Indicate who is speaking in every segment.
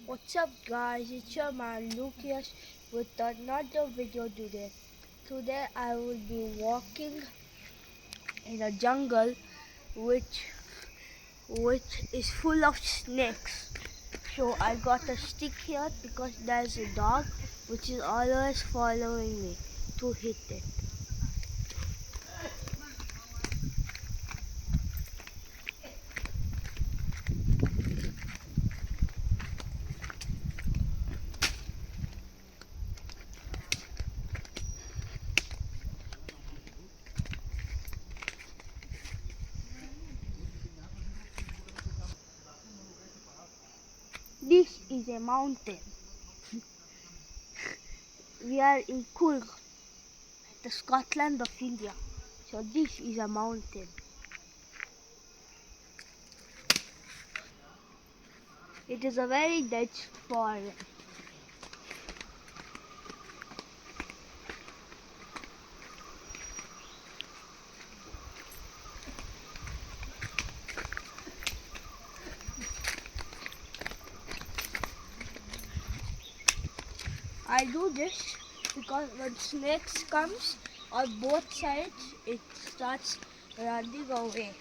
Speaker 1: What's up guys, it's your man Lucas with another video today. Today I will be walking in a jungle which is full of snakes. So I got a stick here because there's a dog which is always following me to hit it. This is a mountain. We are in Coorg, the Scotland of India. So this is a mountain. It is a very dense forest. I do this because when snakes comes on both sides, it starts running away.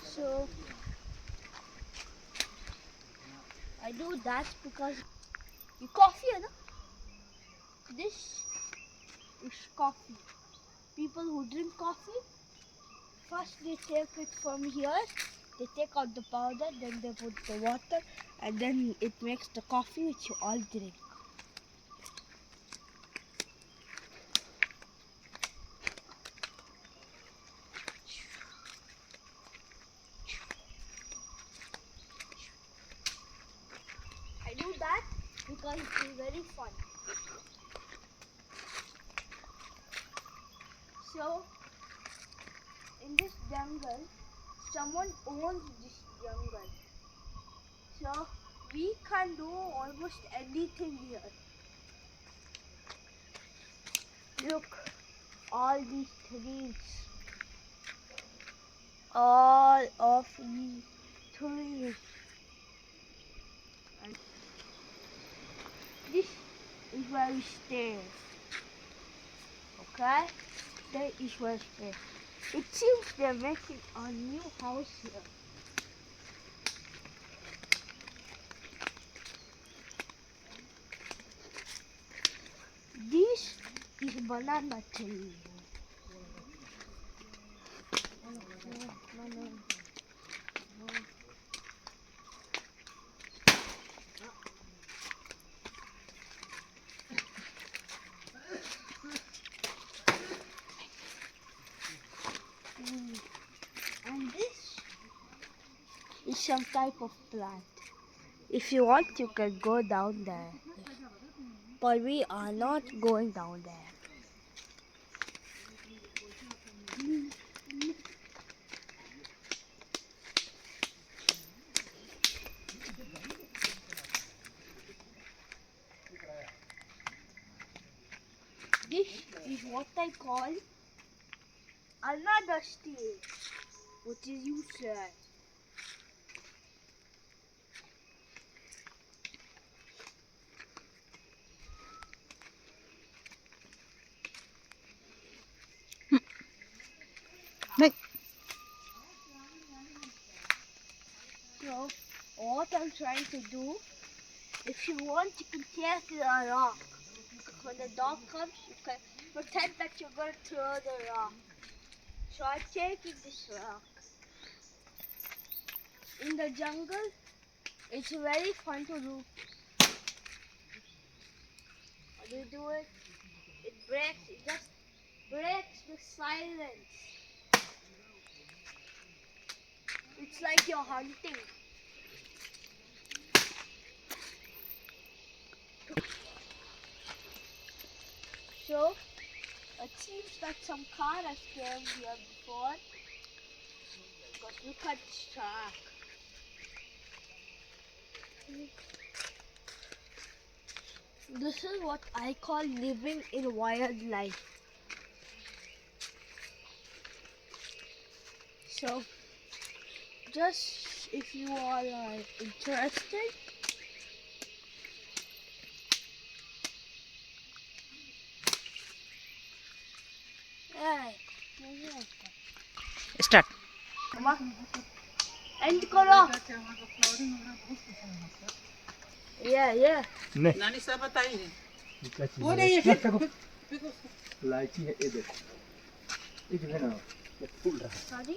Speaker 1: So I do that because you coffee, है ना? This is coffee. People who drink coffee, first they take it from here, they take out the powder, then they put the water, and then it makes the coffee which you all drink. I do that because it is very fun. So, in this jungle, someone owns this jungle. So, we can do almost anything here. Look, all these trees. All of these trees. And this is where we stay. Okay? That is where we stay. It seems they're making a new house here. This is banana tree. No. And this is some type of plant. If you want, you can go down there. But we are not going down there. This is what I call another stage, which is useless. So, what I'm trying to do, if you want, you can take a rock. When the dog comes, you can pretend that you're going to throw the rock. So I'm taking this rock. In the jungle, it's very fun to do. How do you do it? It just breaks the silence. It's like you're hunting. So, it seems that some car has came here before. Because Look at shark. This is what I call living in wildlife. So, just if you all are interested, hey,
Speaker 2: start
Speaker 1: end करो. Yeah.
Speaker 3: नानी साहब बताइए
Speaker 4: वो नहीं है lychee है इधर इधर ना ये फूल रहा
Speaker 1: Sorry.